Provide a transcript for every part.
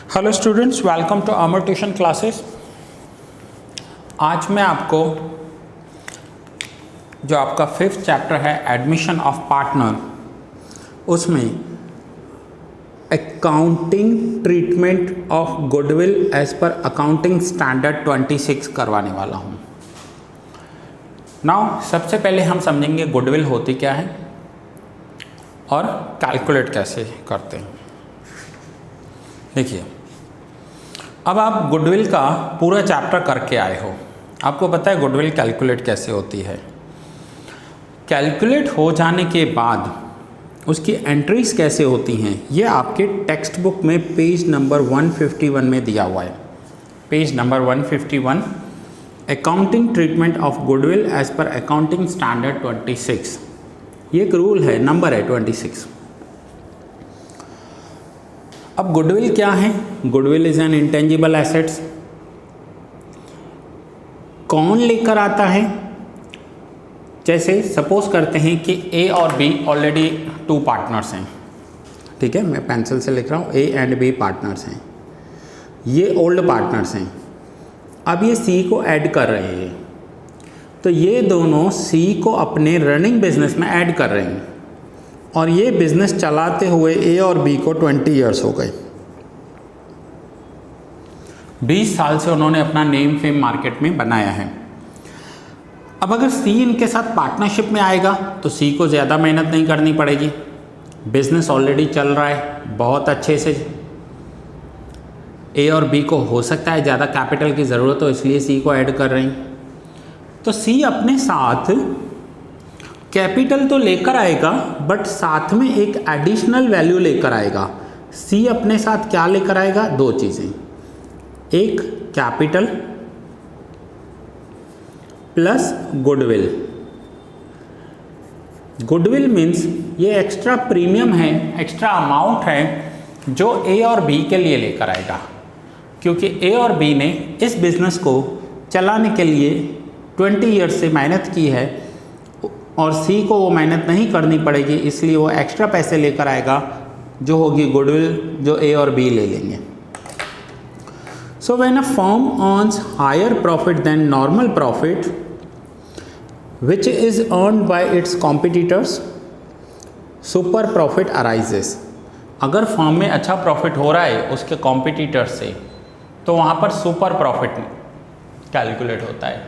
Hello students, welcome to Amar tuition classes. आज मैं आपको जो आपका 5th चैप्टर है एडमिशन ऑफ पार्टनर, उसमें accounting treatment of goodwill as per accounting standard 26 करवाने वाला हूँ। नाउ सबसे पहले हम समझेंगे गुडविल होती क्या है और कैलकुलेट कैसे करते हैं। देखिए, अब आप गुडविल का पूरा चैप्टर करके आए हो, आपको पता है गुडविल कैलकुलेट कैसे होती है। कैलकुलेट हो जाने के बाद उसकी एंट्रीज कैसे होती हैं, ये आपके टेक्स्ट बुक में पेज नंबर 151 में दिया हुआ है। Page number 151, accounting treatment of goodwill as per accounting standard 26। ये एक रूल है, नंबर है 26। अब गुडविल क्या है? Goodwill is an intangible assets. कौन लेकर आता है? जैसे सपोज करते हैं कि ए और बी ऑलरेडी 2 पार्टनर्स हैं, ठीक है, मैं पेंसिल से लिख रहा हूँ, ए एंड बी पार्टनर्स हैं, ये ओल्ड पार्टनर्स हैं। अब ये सी को ऐड कर रहे हैं, तो ये दोनों सी को अपने रनिंग बिजनेस में ऐड कर रहे हैं और ये बिजनेस चलाते हुए ए और बी को 20 ईयर्स हो गए। 20 साल से उन्होंने अपना नेम फेम मार्केट में बनाया है। अब अगर सी इनके साथ पार्टनरशिप में आएगा तो सी को ज़्यादा मेहनत नहीं करनी पड़ेगी, बिजनेस ऑलरेडी चल रहा है बहुत अच्छे से। ए और बी को हो सकता है ज़्यादा कैपिटल की ज़रूरत हो, इसलिए सी को ऐड कर रहे हैं। तो सी अपने साथ कैपिटल तो लेकर आएगा, बट साथ में एक एडिशनल वैल्यू लेकर आएगा। सी अपने साथ क्या लेकर आएगा? 2 चीज़ें, एक capital plus goodwill. Goodwill means ये एक्स्ट्रा प्रीमियम है, एक्स्ट्रा अमाउंट है जो ए और बी के लिए लेकर आएगा, क्योंकि ए और बी ने इस बिजनेस को चलाने के लिए 20 ईयर्स से मेहनत की है और सी को वो मेहनत नहीं करनी पड़ेगी, इसलिए वो एक्स्ट्रा पैसे लेकर आएगा जो होगी गुडविल, जो ए और बी ले लेंगे। So when a firm earns higher profit than normal profit which is earned by its competitors, super profit arises. अगर फर्म में अच्छा प्रॉफिट हो रहा है उसके कॉम्पिटिटर से, तो वहाँ पर सुपर प्रॉफिट कैलकुलेट होता है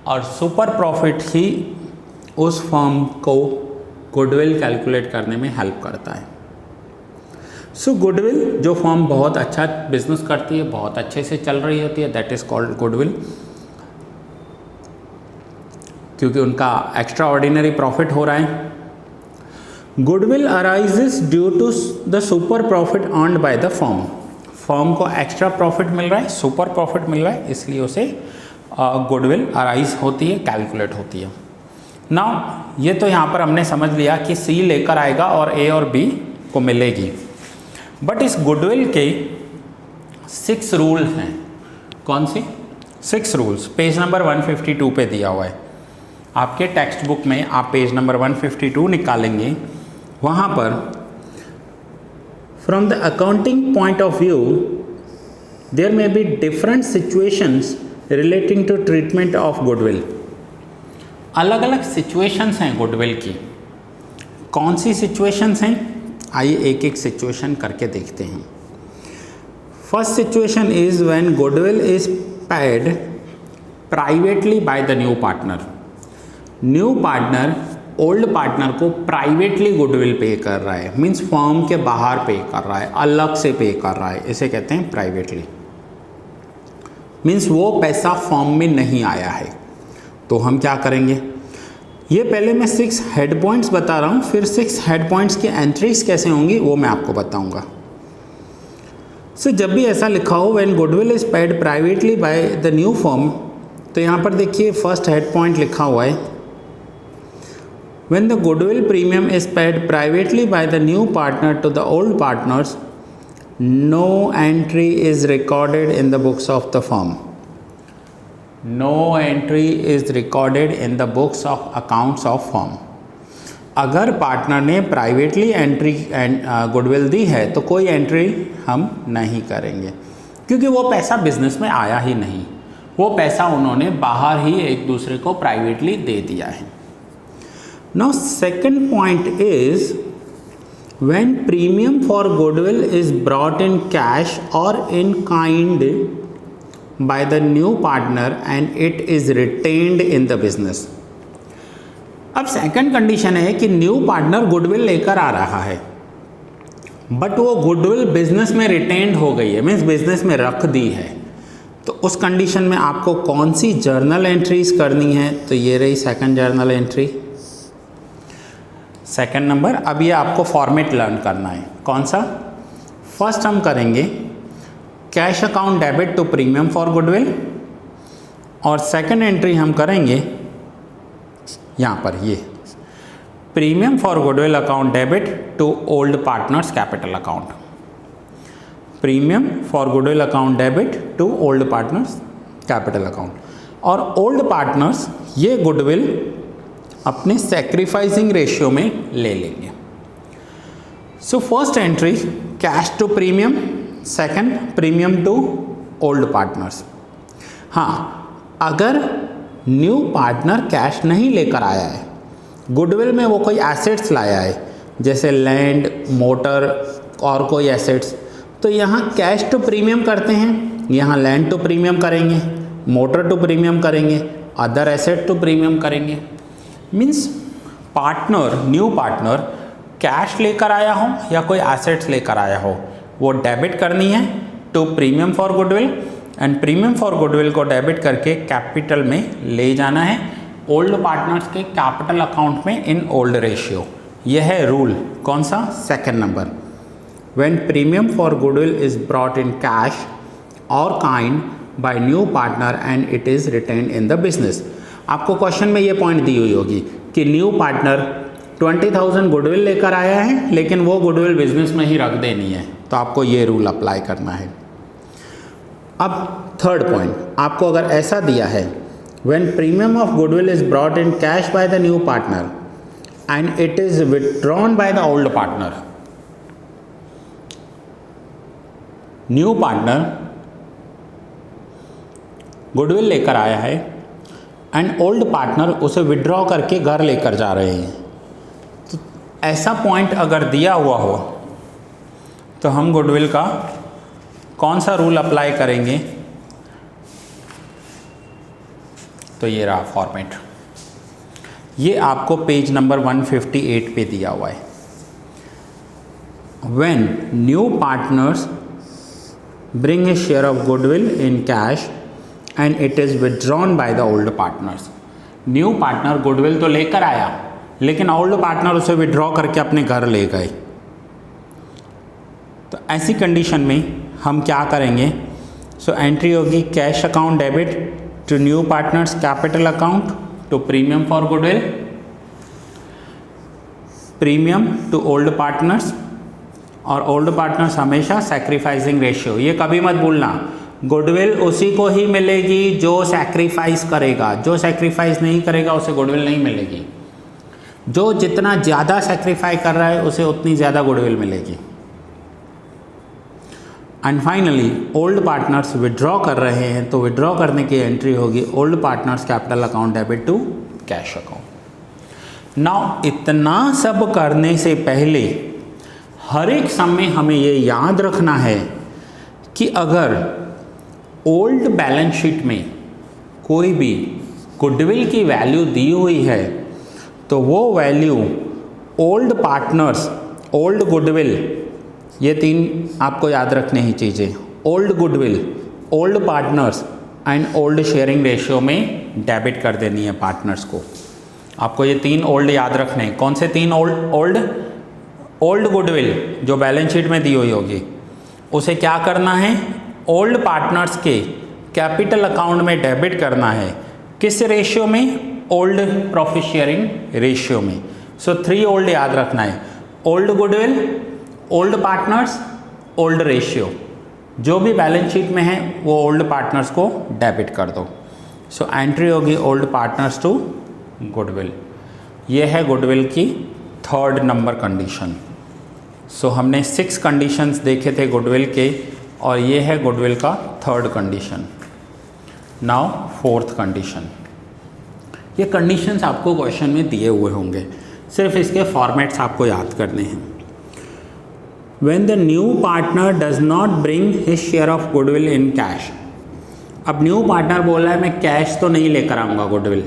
और सुपर प्रॉफिट ही उस फर्म को गुडविल कैलकुलेट करने में हेल्प करता है। सो गुडविल, जो फर्म बहुत अच्छा बिजनेस करती है, बहुत अच्छे से चल रही होती है, दैट इज़ कॉल्ड गुडविल, क्योंकि उनका एक्स्ट्रा ऑर्डिनरी प्रॉफिट हो रहा है। Goodwill arises due to the super profit earned by the firm. Firm को एक्स्ट्रा प्रॉफिट मिल रहा है, सुपर प्रॉफिट मिल रहा है, इसलिए उसे गुडविल अराइज होती है, कैलकुलेट होती है। नाउ ये तो यहाँ पर हमने समझ लिया कि सी लेकर आएगा और ए और बी को मिलेगी, बट इस गुडविल के 6 रूल हैं। कौन से 6 रूल्स? पेज नंबर 152 पे दिया हुआ है आपके टेक्स्ट बुक में। आप पेज नंबर 152 निकालेंगे, वहाँ पर from the accounting point of view there may be different situations relating to treatment of goodwill. अलग अलग सिचुएशंस हैं गुडविल की। कौन सी सिचुएशंस हैं? आइए एक एक सिचुएशन करके देखते हैं। First situation is when goodwill is paid privately by the new partner. New partner old partner को प्राइवेटली गुडविल पे कर रहा है, मीन्स फर्म के बाहर पे कर रहा है, अलग से पे कर रहा है, इसे कहते हैं प्राइवेटली। मीन्स वो पैसा फर्म में नहीं आया है। तो हम क्या करेंगे, ये पहले मैं 6 हेड पॉइंट्स बता रहा हूँ, फिर 6 हेड पॉइंट्स की एंट्रीज कैसे होंगी वो मैं आपको बताऊँगा। सो जब भी ऐसा लिखा हो when goodwill is paid privately by the new firm, तो यहाँ पर देखिए फर्स्ट हेड पॉइंट लिखा हुआ है, when the goodwill premium is paid privately by the new partner to the old partners, no entry is recorded in the books of the firm. No entry is recorded in the books of accounts of firm. अगर partner ने privately entry goodwill दी है तो कोई entry हम नहीं करेंगे, क्योंकि वो पैसा बिजनेस में आया ही नहीं, वो पैसा उन्होंने बाहर ही एक दूसरे को प्राइवेटली दे दिया है। Now second point is when premium for goodwill is brought in cash और in kind by the new partner and it is retained in the business. अब सेकंड कंडीशन है कि न्यू पार्टनर गुडविल लेकर आ रहा है, बट वो goodwill business में रिटेन्ड हो गई है, मीन्स बिजनेस में रख दी है। तो उस कंडीशन में आपको कौन सी जर्नल एंट्रीज करनी है? तो ये रही second journal entry, second number. अब ये आपको फॉर्मेट लर्न करना है, कौन सा? फर्स्ट हम करेंगे cash account debit to premium for goodwill, और सेकंड एंट्री हम करेंगे यहाँ पर ये premium for goodwill account debit to old partners capital account, premium for goodwill account debit to old partners capital account. और ओल्ड पार्टनर्स ये goodwill अपने sacrificing ratio में ले लेंगे। So first entry cash to premium, second premium to old partners. हाँ, अगर new partner cash नहीं लेकर आया है, गुडविल में वो कोई एसेट्स लाया है जैसे लैंड, मोटर और कोई एसेट्स, तो यहाँ कैश टू प्रीमियम करते हैं, यहाँ लैंड टू प्रीमियम करेंगे, मोटर टू प्रीमियम करेंगे, अदर एसेट टू प्रीमियम करेंगे। Means partner, new partner cash लेकर आया हो या कोई एसेट्स लेकर आया हो, वो डेबिट करनी है to premium for goodwill, and premium for goodwill को डेबिट करके कैपिटल में ले जाना है ओल्ड पार्टनर्स के कैपिटल अकाउंट में इन ओल्ड रेशियो। यह है रूल, कौन सा? Second number. When premium for goodwill is brought in cash और kind by new partner and it is retained in the business. आपको क्वेश्चन में ये पॉइंट दी हुई होगी कि न्यू पार्टनर 20,000 गुडविल लेकर आया है, लेकिन वो गुडविल बिजनेस में ही रख देनी है, तो आपको ये रूल अप्लाई करना है। अब थर्ड पॉइंट, आपको अगर ऐसा दिया है when premium of goodwill is brought in cash by the new partner and it is withdrawn by the old partner. New partner goodwill लेकर आया है एंड ओल्ड पार्टनर उसे विड्रॉ करके घर लेकर जा रहे हैं, तो ऐसा पॉइंट अगर दिया हुआ हो तो हम गुडविल का कौन सा रूल अप्लाई करेंगे? तो ये रहा फॉर्मेट, ये आपको पेज नंबर 158 पे दिया हुआ है। When new partners bring a share of goodwill in cash and it is withdrawn by the old partners. New partner goodwill तो लेकर आया, लेकिन ओल्ड पार्टनर उसे विड्रॉ करके अपने घर ले गए, तो ऐसी कंडीशन में हम क्या करेंगे? सो एंट्री होगी cash account debit to new partners capital account to premium for goodwill, premium to old partners, और ओल्ड पार्टनर्स हमेशा सैक्रिफाइसिंग रेशियो। ये कभी मत भूलना, गुडविल उसी को ही मिलेगी जो सैक्रिफाइस करेगा, जो सैक्रिफाइस नहीं करेगा उसे गुडविल नहीं मिलेगी। जो जितना ज़्यादा सैक्रिफाई कर रहा है उसे उतनी ज़्यादा गुडविल मिलेगी। And finally old partners withdraw कर रहे हैं, तो विड्रॉ करने की एंट्री होगी old partners capital account debit to cash account. Now इतना सब करने से पहले हर एक समय हमें ये याद रखना है कि अगर ओल्ड बैलेंस शीट में कोई भी गुडविल की वैल्यू दी हुई है तो वो value old partners, old goodwill, ये तीन आपको याद रखने ही चीज़ें, old goodwill, old partners and old sharing ratio में डेबिट कर देनी है पार्टनर्स को। आपको ये तीन ओल्ड याद रखने हैं। कौन से तीन ओल्ड? ओल्ड गुडविल जो बैलेंस शीट में दी हुई होगी उसे क्या करना है? ओल्ड पार्टनर्स के कैपिटल अकाउंट में डेबिट करना है। किस रेशियो में? ओल्ड प्रॉफिट शेयरिंग रेशियो में। सो 3 ओल्ड याद रखना है, old goodwill, old partners, old ratio. जो भी बैलेंस शीट में है वो ओल्ड पार्टनर्स को डेबिट कर दो। सो एंट्री होगी ओल्ड पार्टनर्स टू गुडविल। ये है गुडविल की थर्ड नंबर कंडीशन। सो हमने 6 कंडीशंस देखे थे गुडविल के, और ये है गुडविल का third condition. Now fourth condition. ये कंडीशंस आपको क्वेश्चन में दिए हुए होंगे, सिर्फ इसके फॉर्मेट्स आपको याद करने हैं। When the new partner does not bring his share of goodwill in cash। अब न्यू पार्टनर बोल रहा है मैं कैश तो नहीं लेकर आऊँगा गुडविल,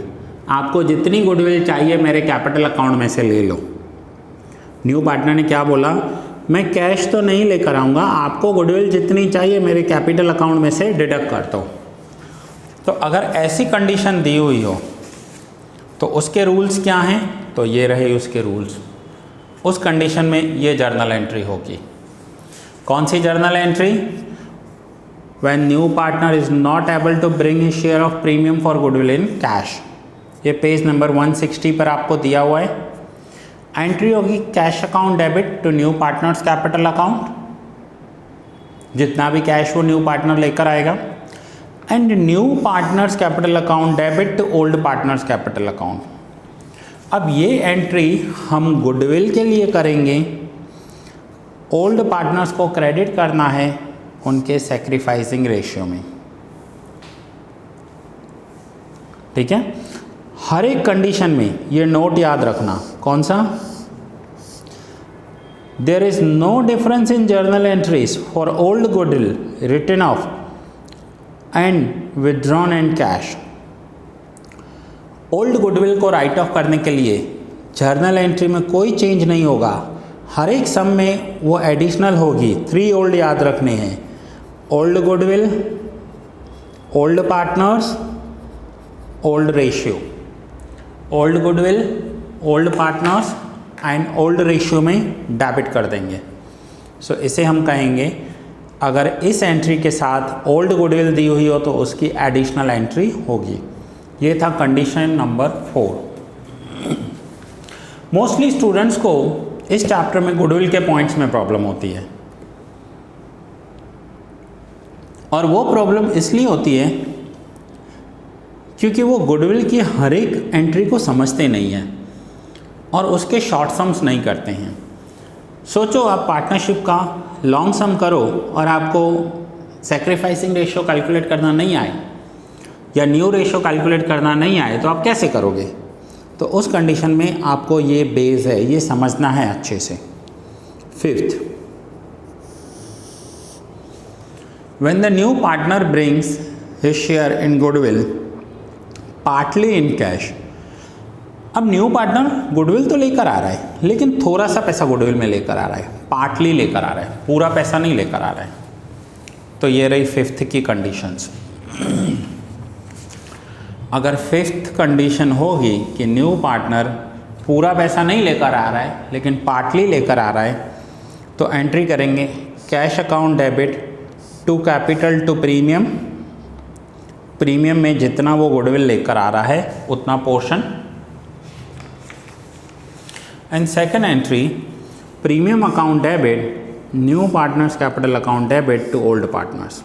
आपको जितनी गुडविल चाहिए मेरे कैपिटल अकाउंट में से ले लो। न्यू पार्टनर ने क्या बोला, मैं कैश तो नहीं लेकर आऊँगा, आपको गुडविल जितनी चाहिए मेरे कैपिटल अकाउंट में से डिडक्ट कर दो। तो अगर ऐसी कंडीशन दी हुई हो तो उसके रूल्स क्या हैं, तो ये रहे उसके रूल्स। उस कंडीशन में ये जर्नल एंट्री होगी। कौन सी journal entry? When new partner is not able to bring his share of premium for goodwill in cash. ये पेज नंबर 160 पर आपको दिया हुआ है। एंट्री होगी cash account debit to new partners capital account, जितना भी कैश वो न्यू पार्टनर लेकर आएगा, and new partners capital account debit to old partners capital account. अब ये एंट्री हम गुडविल के लिए करेंगे, ओल्ड पार्टनर्स को क्रेडिट करना है उनके सैक्रिफाइसिंग रेशियो में। ठीक है, हर एक कंडीशन में ये नोट याद रखना। कौन सा? There is no difference in journal entries for old goodwill written off and withdrawn and cash. Old goodwill को राइट ऑफ करने के लिए जर्नल एंट्री में कोई चेंज नहीं होगा, हर एक सम में वो एडिशनल होगी। 3 ओल्ड याद रखने हैं, old goodwill, old partners, old ratio. Old goodwill, old partners and old ratio में डेबिट कर देंगे। सो इसे हम कहेंगे, अगर इस एंट्री के साथ ओल्ड गुडविल दी हुई हो तो उसकी एडिशनल एंट्री होगी। ये था कंडीशन नंबर 4। मोस्टली स्टूडेंट्स को इस चैप्टर में गुडविल के पॉइंट्स में प्रॉब्लम होती है, और वो प्रॉब्लम इसलिए होती है क्योंकि वो गुडविल की हर एक एंट्री को समझते नहीं हैं और उसके शॉर्ट सम्स नहीं करते हैं। सोचो आप पार्टनरशिप का लॉन्ग सम करो और आपको सैक्रिफाइसिंग रेशियो कैलकुलेट करना नहीं आए या न्यू रेशियो कैलकुलेट करना नहीं आए तो आप कैसे करोगे? तो उस कंडीशन में आपको ये बेस है, ये समझना है अच्छे से। 5th, when the new partner brings his share in goodwill partly in cash। अब न्यू पार्टनर गुडविल तो लेकर आ रहा है लेकिन थोड़ा सा पैसा गुडविल में लेकर आ रहा है, पार्टली लेकर आ रहा है, पूरा पैसा नहीं लेकर आ रहा है। तो ये रही 5th की कंडीशंस। अगर 5th कंडीशन होगी कि न्यू पार्टनर पूरा पैसा नहीं लेकर आ रहा है लेकिन पार्टली लेकर आ रहा है, तो एंट्री करेंगे cash account debit to capital to premium. Premium में जितना वो गुडविल लेकर आ रहा है उतना portion. And second entry premium account debit new partners capital account debit to old partners.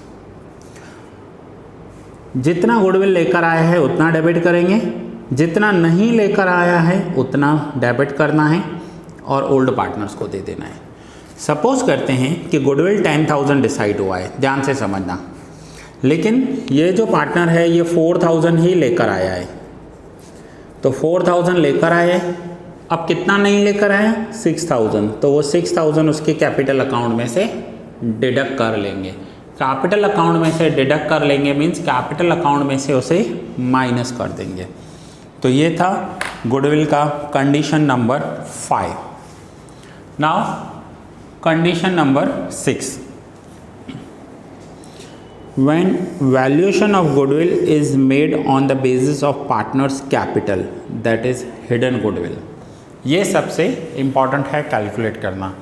जितना गुडविल लेकर आया है उतना डेबिट करेंगे, जितना नहीं लेकर आया है उतना डेबिट करना है और ओल्ड पार्टनर्स को दे देना है। सपोज करते हैं कि गुडविल 10,000 डिसाइड हुआ है, ध्यान से समझना, लेकिन ये जो पार्टनर है ये 4,000 ही लेकर आया है। तो 4,000 लेकर आए, अब कितना नहीं लेकर आया? 6,000। तो वो 6,000 उसके कैपिटल अकाउंट में से डिडक्ट कर लेंगे। कैपिटल अकाउंट में से डिडक्ट कर लेंगे मीन्स कैपिटल अकाउंट में से उसे माइनस कर देंगे। तो ये था गुडविल का condition number 5। Now condition number 6, when valuation of goodwill is made on the basis of partners capital, that is hidden goodwill। ये सबसे इम्पॉर्टेंट है कैलकुलेट करना।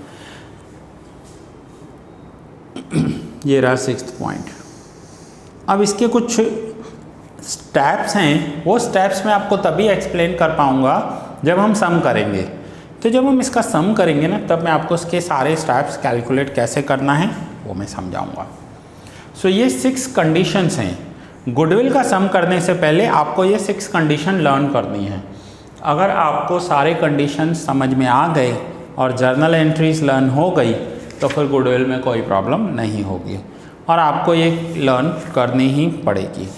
ये रहा 6th पॉइंट। अब इसके कुछ स्टेप्स हैं, वो स्टेप्स मैं आपको तभी एक्सप्लेन कर पाऊँगा जब हम सम करेंगे। तो जब हम इसका सम करेंगे ना, तब मैं आपको इसके सारे स्टेप्स कैलकुलेट कैसे करना है वो मैं समझाऊँगा। सो ये 6 कंडीशंस हैं। गुडविल का सम करने से पहले आपको ये 6 कंडीशन लर्न करनी है। अगर आपको सारे कंडीशंस समझ में आ गए और जर्नल एंट्रीज लर्न हो गई तो फिर गुडविल में कोई प्रॉब्लम नहीं होगी और आपको ये लर्न करनी ही पड़ेगी।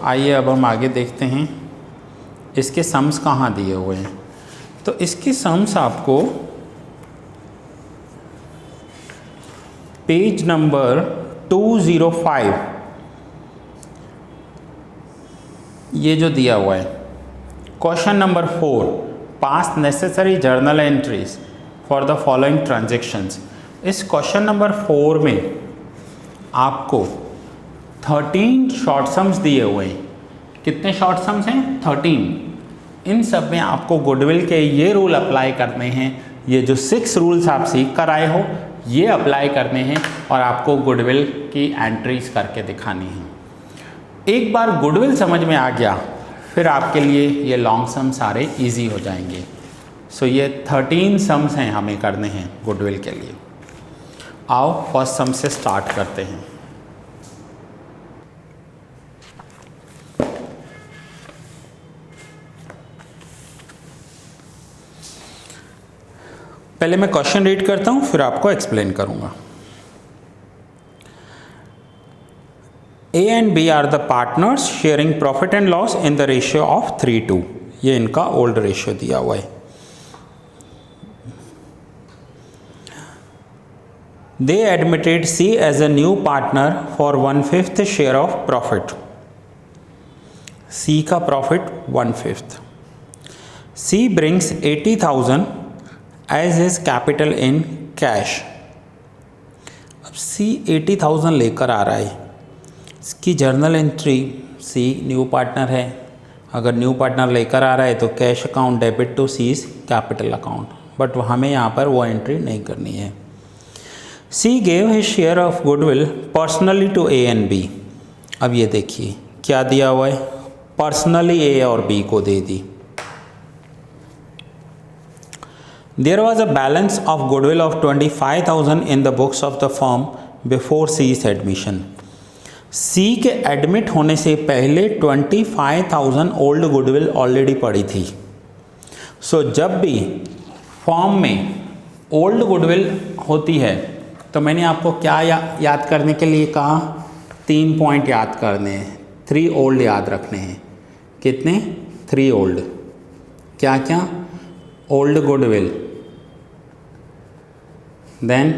आइए अब हम आगे देखते हैं इसके सम्स कहाँ दिए हुए हैं। तो इसकी सम्स आपको पेज नंबर 205 ये जो दिया हुआ है, question number 4, pass necessary journal entries for the following transactions. इस क्वेश्चन नंबर 4 में आपको 13 शॉर्ट सम्स दिए हुए हैं। कितने शॉर्ट सम्स हैं? 13। इन सब में आपको गुडविल के ये रूल अप्लाई करने हैं। ये जो 6 रूल्स आप सीख कर आए हो ये अप्लाई करने हैं और आपको गुडविल की एंट्रीज करके दिखानी है। एक बार गुडविल समझ में आ गया फिर आपके लिए ये लॉन्ग सम सारे इजी हो जाएंगे। ये 13 सम्स हैं हमें करने हैं गुडविल के लिए। आओ फर्स्ट सम से स्टार्ट करते हैं। पहले मैं क्वेश्चन रीड करता हूं फिर आपको एक्सप्लेन करूंगा। A and B are the partners sharing profit and loss in the ratio of 3:2। ये इनका ओल्ड रेशियो दिया हुआ है। They admitted C as a new partner for 1/5 share of profit। C का profit 1/5। C brings 80,000 as his capital in cash। अब C 80,000 लेकर आ रहा है। इसकी journal entry C new partner है। अगर न्यू पार्टनर लेकर आ रहा है तो cash account debit to C's capital account, but हमें यहाँ पर वो एंट्री नहीं करनी है। C gave his share of goodwill personally to A and B. अब ये देखिए क्या दिया हुआ है, पर्सनली ए और बी को दे दी। There was a balance of goodwill of 25,000 in the books of the firm before C's admission. C के एडमिट होने से पहले 25,000 ओल्ड गुडविल ऑलरेडी पड़ी थी। जब भी फॉर्म में ओल्ड गुडविल होती है तो मैंने आपको क्या याद करने के लिए कहा, 3 पॉइंट याद करने हैं, 3 ओल्ड याद रखने हैं। कितने? 3 ओल्ड। क्या क्या? Old goodwill, then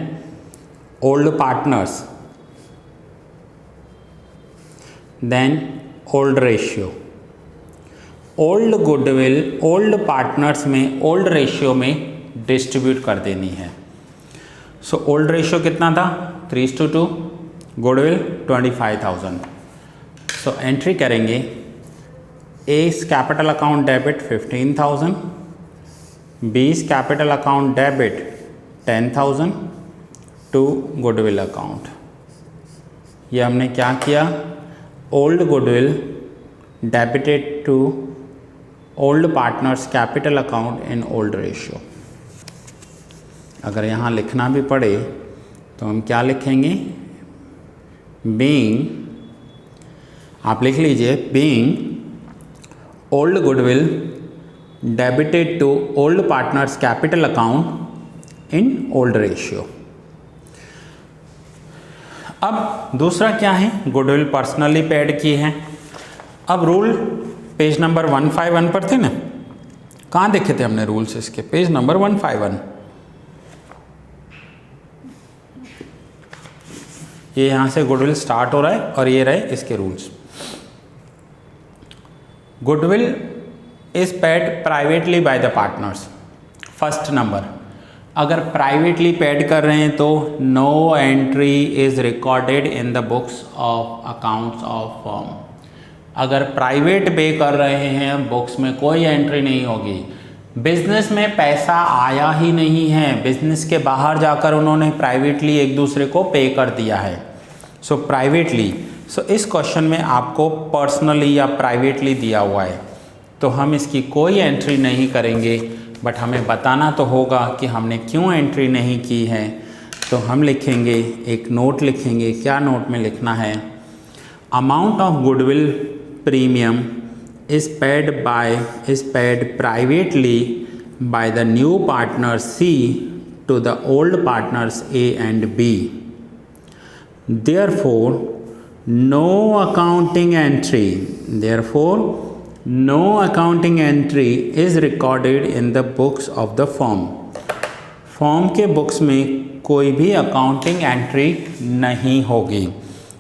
old partners, then old ratio. Old goodwill old partners में ओल्ड रेशियो में डिस्ट्रीब्यूट कर देनी है। ओल्ड रेशियो कितना था? 3:2, गुडविल 25,000। एंट्री करेंगे A's capital account debit 15,000, B's capital account debit 10,000 to goodwill account. ये हमने क्या किया, old goodwill debited to old partners capital account in old ratio. अगर यहाँ लिखना भी पड़े तो हम क्या लिखेंगे, बीइंग, आप लिख लीजिए, being old goodwill debited to old partners capital account in old ratio. अब दूसरा क्या है, गुडविल पर्सनली पेड की है। अब रूल पेज नंबर 151 पर थे ना, कहाँ देखे थे हमने रूल्स इसके? Page number 151। ये यहाँ से गुडविल स्टार्ट हो रहा है और ये रहे इसके rules. Goodwill is paid privately by the partners. First number, अगर प्राइवेटली पेड कर रहे हैं तो no entry is recorded in the books of accounts of firm. अगर प्राइवेट पे कर रहे हैं बुक्स में कोई एंट्री नहीं होगी। बिजनेस में पैसा आया ही नहीं है, बिजनेस के बाहर जाकर उन्होंने प्राइवेटली एक दूसरे को पे कर दिया है। प्राइवेटली, इस क्वेश्चन में आपको पर्सनली या प्राइवेटली दिया हुआ है तो हम इसकी कोई एंट्री नहीं करेंगे, बट हमें बताना तो होगा कि हमने क्यों एंट्री नहीं की है। तो हम लिखेंगे, एक नोट लिखेंगे। क्या नोट में लिखना है, amount of goodwill premium is paid privately by the new partner C to the old partners A and B. Therefore, no accounting entry is recorded in the books of the firm. Form के books में कोई भी accounting entry नहीं होगी,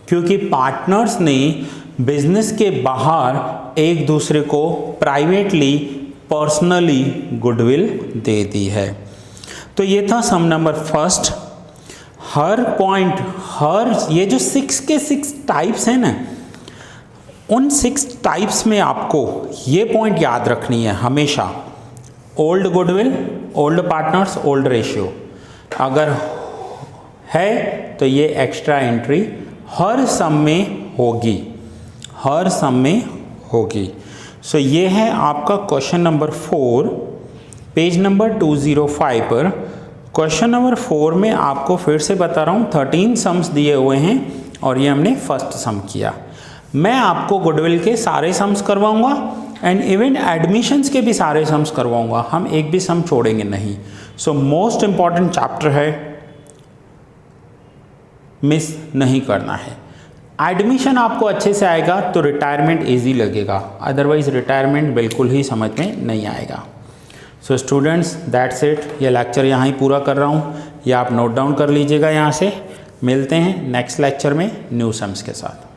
क्योंकि partners ने business के बाहर एक दूसरे को प्राइवेटली पर्सनली गुडविल दे दी है। तो ये था सम नंबर फर्स्ट। ये जो 6 टाइप्स हैं ना, उन 6 टाइप्स में आपको ये पॉइंट याद रखनी है हमेशा। Old goodwill, old partners, old ratio अगर है तो ये एक्स्ट्रा एंट्री हर सम में होगी। सो ये है आपका क्वेश्चन नंबर 4, पेज नंबर 205 पर। क्वेश्चन नंबर 4 में आपको फिर से बता रहा हूँ 13 सम्स दिए हुए हैं और ये हमने फर्स्ट सम किया। मैं आपको गुडविल के सारे सम्स करवाऊंगा एंड इवन एडमिशन्स के भी सारे सम्स करवाऊंगा, हम एक भी सम छोड़ेंगे नहीं। सो मोस्ट इम्पॉर्टेंट चैप्टर है, मिस नहीं करना है। एडमिशन आपको अच्छे से आएगा तो रिटायरमेंट इजी लगेगा, अदरवाइज रिटायरमेंट बिल्कुल ही समझ में नहीं आएगा। So students, that's it. ये लेक्चर यहाँ ही पूरा कर रहा हूँ, ये आप नोट डाउन कर लीजिएगा यहाँ से। मिलते हैं नेक्स्ट लेक्चर में न्यू सम्स के साथ।